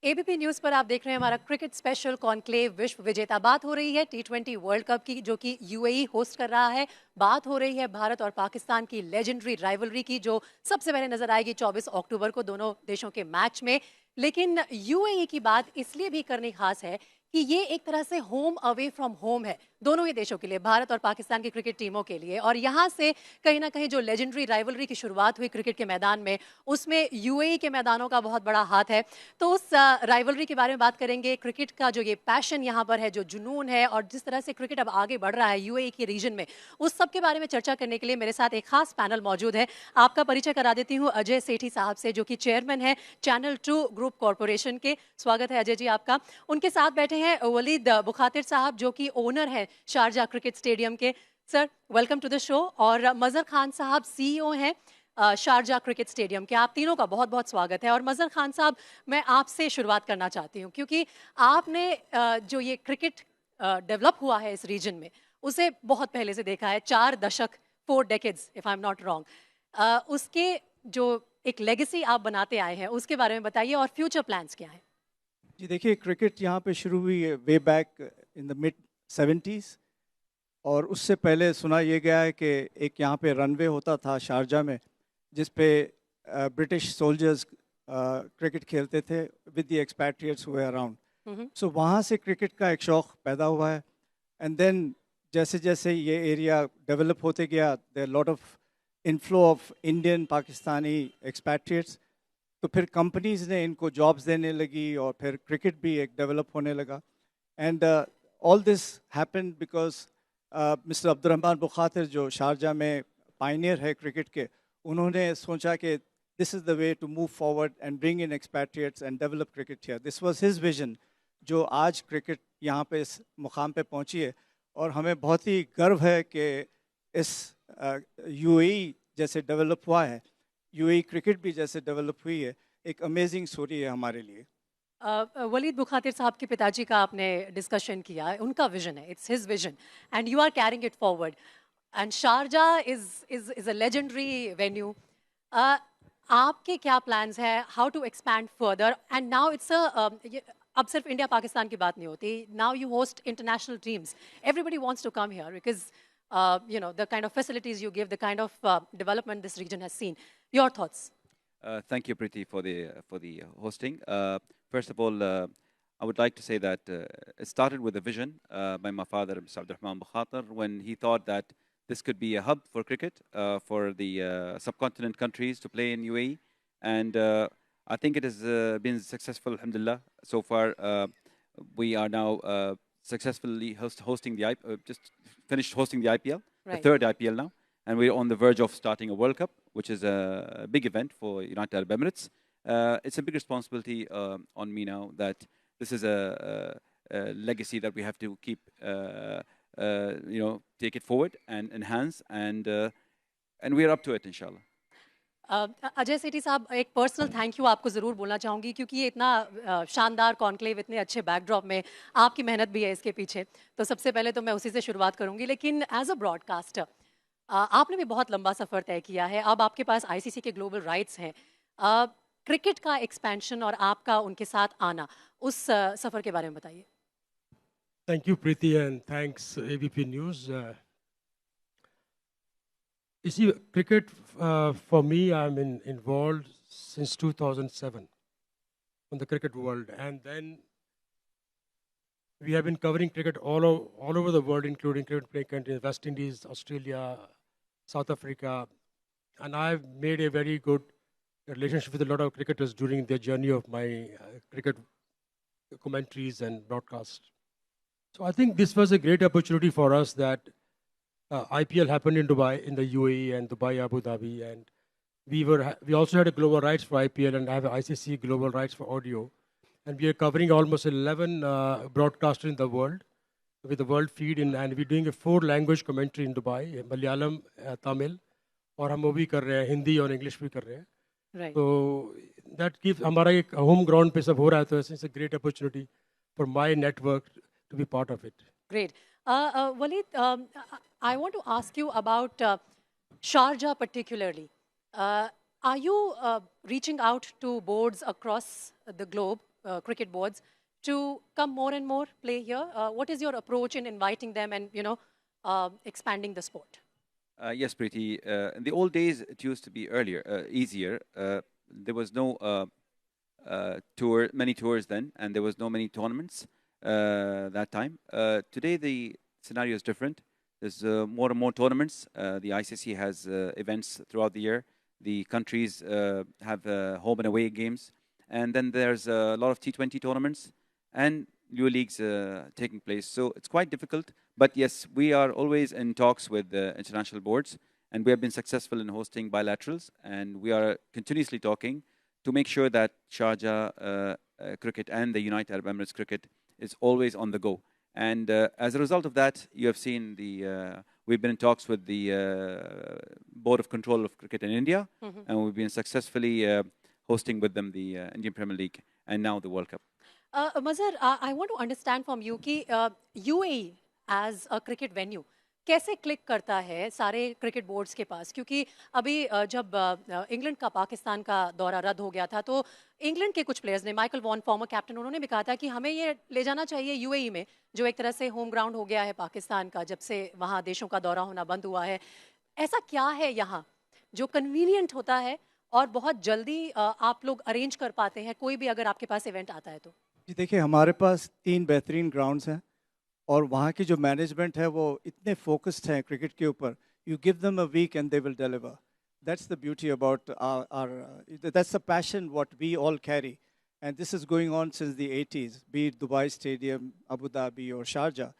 ABP news पर आप देख रहे हैं हमारा क्रिकेट स्पेशल कॉन्क्लेव विश्व विजेता। बात हो रही है टी20 वर्ल्ड कप की, जो कि यूएई होस्ट कर रहा है। बात हो रही है भारत और पाकिस्तान की लेजेंडरी राइवलरी की, जो सबसे पहले नजर आएगी 24 अक्टूबर को दोनों देशों के मैच में। लेकिन यूएई की बात इसलिए भी करनी खास है कि ये एक तरह से होम अवे फ्रॉम होम है दोनों ही देशों के लिए, भारत और पाकिस्तान की क्रिकेट टीमों के लिए। और यहाँ से कहीं ना कहीं जो लेजेंडरी राइवलरी की शुरुआत हुई क्रिकेट के मैदान में, उसमें यूएई के मैदानों का बहुत बड़ा हाथ है। तो उस राइवलरी के बारे में बात करेंगे, क्रिकेट का जो ये पैशन यहाँ पर है, जो जुनून है, और जिस तरह से क्रिकेट अब आगे बढ़ रहा है यूएई के रीजन में, उस सब के बारे में चर्चा करने के लिए मेरे साथ एक खास पैनल मौजूद है। आपका परिचय करा देती हूँ अजय सेठी साहब से, जो कि चेयरमैन है चैनल 2 ग्रुप कॉरपोरेशन के। स्वागत है अजय जी आपका। उनके साथ बैठे हैं वलीद बुखातिर साहब, जो कि ओनर है शारजा क्रिकेट स्टेडियम के। Sir, welcome to the show. और मजहर खान साहब सीईओ हैं शारजा क्रिकेट स्टेडियम के। आप तीनों का बहुत बहुत स्वागत है। और मजहर खान साहब, मैं आपसे शुरुआत करना चाहती हूँ, क्योंकि आपने जो ये क्रिकेट डेवलप हुआ है इस रीजन में, उसे बहुत पहले से देखा है, 4 दशक, 4 decades if I am not wrong. उसके जो एक लेगेसी आप बनाते आए हैं, उसके बारे में बताइए, और फ्यूचर प्लान्स क्या हैं? जी देखिए, क्रिकेट यहाँ पे शुरू हुई है way back in the mid 70s। और उससे पहले सुना ये गया है कि एक यहाँ पे रनवे होता था शारजा में, जिस पे ब्रिटिश सोल्जर्स क्रिकेट खेलते थे विद द एक्सपैट्रिएट्स हुए अराउंड। सो वहाँ से क्रिकेट का एक शौक़ पैदा हुआ है। एंड देन जैसे जैसे ये एरिया डेवलप होते गया, there lot of inflow of Indian Pakistani expatriates. तो फिर कंपनीज ने इनको जॉब्स देने लगी और फिर क्रिकेट भी एक डेवलप होने लगा। And all this happened because mister Abdurrahman Bukhatir, जो शारजा में पायनियर है क्रिकेट के, उन्होंने सोचा कि this is the way to move forward and bring in expatriates and develop cricket here. This was his vision, जो आज क्रिकेट यहाँ पे इस मुकाम पे पहुँची है। और हमें बहुत ही गर्व है कि इस यूएई जैसे डेवलप हुआ है, यूएई क्रिकेट भी जैसे डेवलप हुई है, एक अमेजिंग स्टोरी है हमारे लिए। वलीद बुखातिर साहब के पिताजी का आपने डिस्कशन किया, उनका विजन है, it's his vision, and you are carrying it forward. And Sharjah is a legendary venue. आपके क्या प्लान्स हैं, how to expand further? And now it's अब सिर्फ इंडिया पाकिस्तान की बात नहीं होती, now you host international teams, everybody wants to come here because you know, the kind of facilities you give, the kind of development this region has seen. Your thoughts? Thank you, Preeti, for the hosting. First of all, I would like to say that it started with a vision by my father, Mr. Abdurrahman Bukhatir, when he thought that this could be a hub for cricket for the subcontinent countries to play in UAE, and I think it has been successful, alhamdulillah. So far, we are now successfully hosting the just finished hosting the IPL, right. The third IPL now, and we're on the verge of starting a World Cup, which is a big event for United Arab Emirates. It's a big responsibility on me now, that this is a legacy that we have to keep, take it forward and enhance, and we're up to it, inshallah. Ajay Sethi साहब, एक personal thank you आपको ज़रूर बोलना चाहूँगी, क्योंकि ये इतना शानदार कॉन्क्लेव, इतने अच्छे बैकड्रॉप में आपकी मेहनत भी है इसके पीछे। तो सबसे पहले तो मैं उसी से शुरुआत करूँगी। लेकिन एज अ ब्रॉडकास्टर आपने भी बहुत लंबा सफ़र तय किया है। अब आपके पास आईसीसी के ग्लोबल राइट्स हैं। क्रिकेट का एक्सपेंशन और आपका उनके साथ आना, उस सफ़र के बारे में बताइए। Thank you Preeti, and thanks ABP news. You see, cricket, for me, I'm involved since 2007 in the cricket world. And then we have been covering cricket all over the world, including cricket playing countries, West Indies, Australia, South Africa. And I've made a very good relationship with a lot of cricketers during the journey of my cricket commentaries and broadcasts. So I think this was a great opportunity for us, that IPL happened in Dubai, in the UAE, and Dubai, Abu Dhabi, and we also had a global rights for IPL, and I have ICC global rights for audio, and we are covering almost 11 broadcasters in the world with the world feed, and we're doing a 4-language commentary in Dubai: Malayalam, Tamil, और हम वो भी कर रहे हैं, हिंदी और English भी कर रहे हैं। Right. तो that gives, हमारा एक होम ग्राउंड पे सब हो रहा है, तो it's a great opportunity for my network to be part of it. Great. Waleed, I want to ask you about Sharjah particularly. Are you reaching out to boards across the globe cricket boards to come more and more play here? What is your approach in inviting them and, expanding the sport? Yes, Preeti. In the old days, it used to be easier. There was no many tours then, and there was no many tournaments that time. Today, the scenario is different. There's more and more tournaments. The ICC has events throughout the year. The countries have home and away games. And then there's a lot of T20 tournaments and new leagues taking place. So it's quite difficult. But yes, we are always in talks with international boards. And we have been successful in hosting bilaterals. And we are continuously talking to make sure that Sharjah cricket and the United Arab Emirates cricket is always on the go. And as a result of that, you have seen we've been in talks with the Board of Control of Cricket in India, and we've been successfully hosting with them the Indian Premier League and now the World Cup. Mazhar, I want to understand from you कि UAE as a cricket venue कैसे click करता है सारे cricket boards के पास, क्योंकि अभी जब England का पाकिस्तान का दौरा रद्द हो गया था तो इंग्लैंड के कुछ प्लेयर्स ने, माइकल वॉन फॉर्मर कैप्टन, उन्होंने भी कहा था कि हमें ये ले जाना चाहिए यूएई में, जो एक तरह से होम ग्राउंड हो गया है पाकिस्तान का जब से वहाँ देशों का दौरा होना बंद हुआ है. ऐसा क्या है यहाँ जो कन्वीनियंट होता है और बहुत जल्दी आप लोग अरेंज कर पाते हैं कोई भी अगर आपके पास इवेंट आता है तो? जी देखिए, हमारे पास 3 बेहतरीन ग्राउंड्स हैं और वहाँ की जो मैनेजमेंट है वो इतने फोकस्ड हैं क्रिकेट के ऊपर. You give them a week and they will deliver. That's the beauty about that's the passion what we all carry. And this is going on since the 80s, be it Dubai Stadium, Abu Dhabi or Sharjah.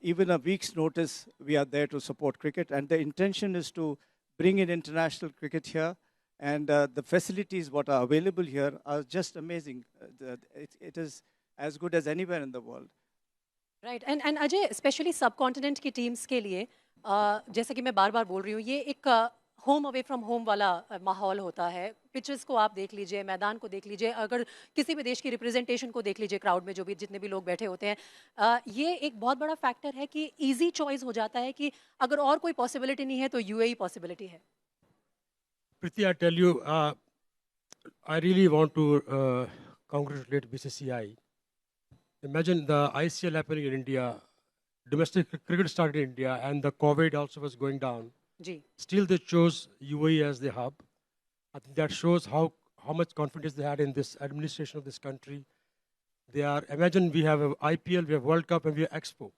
Even a week's notice, we are there to support cricket. And the intention is to bring in international cricket here. And the facilities what are available here are just amazing. It is as good as anywhere in the world. Right. And Ajay, specially सब continent की teams के लिए जैसा कि मैं बार बार बोल रही हूँ, ये एक होम अवे फ्रॉम होम वाला माहौल होता है. पिचेस को आप देख लीजिए, मैदान को देख लीजिए, अगर किसी भी देश की रिप्रेजेंटेशन को देख लीजिए, क्राउड में जो भी जितने भी लोग बैठे होते हैं, ये एक बहुत बड़ा फैक्टर है कि इजी चॉइस हो जाता है कि अगर और कोई पॉसिबिलिटी नहीं है तो यूएई पॉसिबिलिटी है. Priti, I tell you, I really want to congratulate BCCI. Imagine the ICL happening in India, domestic cricket started in India, and the COVID also was going down. जी. Still, they chose UAE as the hub. I think that shows how much confidence they had in this administration of this country. Imagine we have an IPL, we have World Cup, and we have Expo.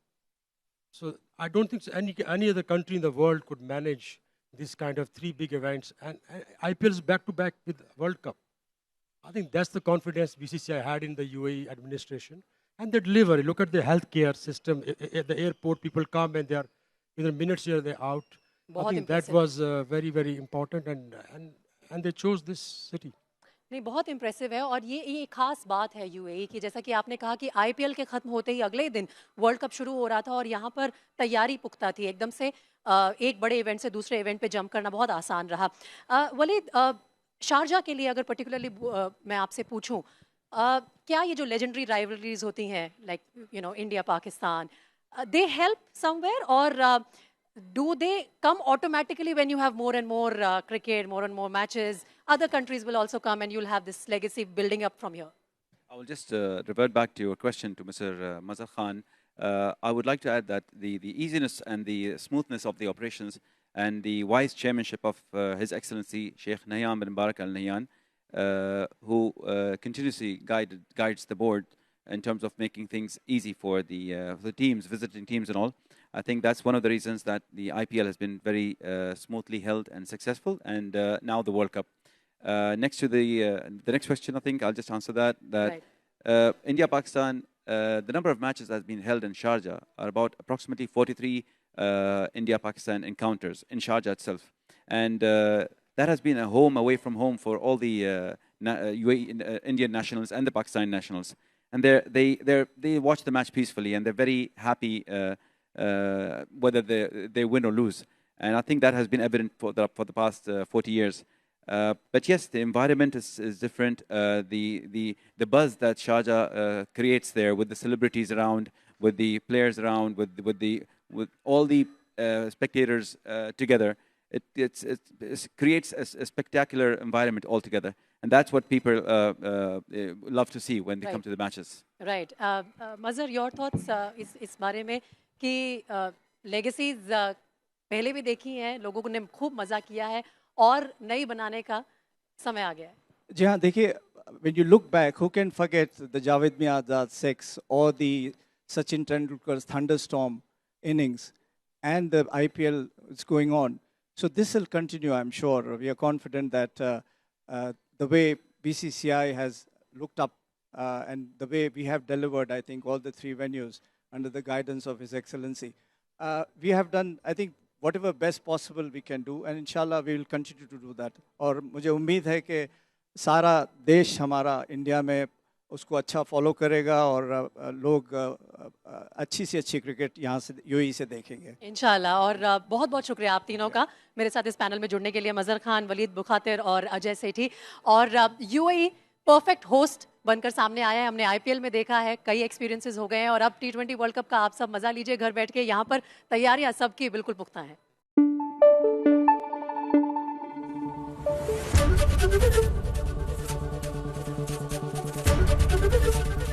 So I don't think any other country in the world could manage this kind of 3 big events. And IPL is back to back with World Cup. I think that's the confidence BCCI had in the UAE administration. And they deliver. Look at the healthcare system. At the airport, people come and they are, within minutes here, they're out. I think that was very, very important. And they chose this city. नहीं, बहुत impressive है. और ये खास बात है UAE की, जैसा कि आपने कहा कि आईपीएल के खत्म होते ही अगले दिन वर्ल्ड कप शुरू हो रहा था और यहाँ पर तैयारी पुख्ता थी. एकदम से एक बड़े इवेंट से दूसरे इवेंट पे जंप करना बहुत आसान रहा. वलीद, शारजा के लिए अगर पर्टिकुलरली मैं आपसे पूछूं, क्या ये जो लेजेंडरी राइवलरीज होती हैं, like India Pakistan, they help somewhere, और do they come automatically when you have more and more cricket, more and more matches? Other countries will also come and you'll have this legacy building up from here. I will just revert back to your question to Mr. Mazhar Khan. I would like to add that the easiness and the smoothness of the operations and the wise chairmanship of His Excellency Sheikh Nahyan bin Barak Al Nahyan, who continuously guides the board in terms of making things easy for the teams, visiting teams and all. I think that's one of the reasons that the IPL has been very smoothly held and successful, and now the World Cup. Next to the next question, I think I'll just answer that. Right. India-Pakistan, the number of matches that has been held in Sharjah are about approximately 43 India-Pakistan encounters in Sharjah itself. And that has been a home away from home for all the Indian nationals and the Pakistani nationals. And they watch the match peacefully, and they're very happy whether they win or lose. And I think that has been evident for the past 40 years. But yes, the environment is different. The buzz that Sharjah creates there, with the celebrities around, with the players around, with all the spectators together, it creates a spectacular environment altogether. And that's what people love to see when they come Right. to the matches. Right मजर your thoughts इस बारे में कि legacies पहले भी देखी हैं, लोगों ने खूब मजा किया है और नई बनाने का समय आ गया है. जी हाँ, देखिए, when you look back, who can forget the Javed Miandad 6 or the Sachin Tendulkar's thunderstorm innings and the IPL is going on. So this will continue, I'm sure. We are confident that the way BCCI has looked up and the way we have delivered, I think, all the three venues under the guidance of His Excellency, we have done, I think, whatever best possible we can do, and inshallah we will continue to do that. और मुझे उम्मीद है कि सारा देश हमारा India में उसको अच्छा फॉलो करेगा और लोग अच्छी से अच्छी क्रिकेट यहाँ से यूएई से देखेंगे इंशाल्लाह. और बहुत बहुत शुक्रिया आप तीनों का मेरे साथ इस पैनल में जुड़ने के लिए. मजर खान, वलीद बुखातिर और अजय सेठी. और यूएई परफेक्ट होस्ट बनकर सामने आया है. हमने आईपीएल में देखा है, कई एक्सपीरियंसेस हो गए हैं और अब टी20 वर्ल्ड कप का आप सब मजा लीजिए घर बैठ के. यहाँ पर तैयारियां सबकी बिल्कुल पुख्ता हैं.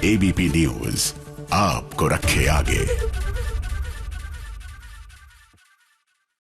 एबीपी न्यूज़ आपको रखे आगे.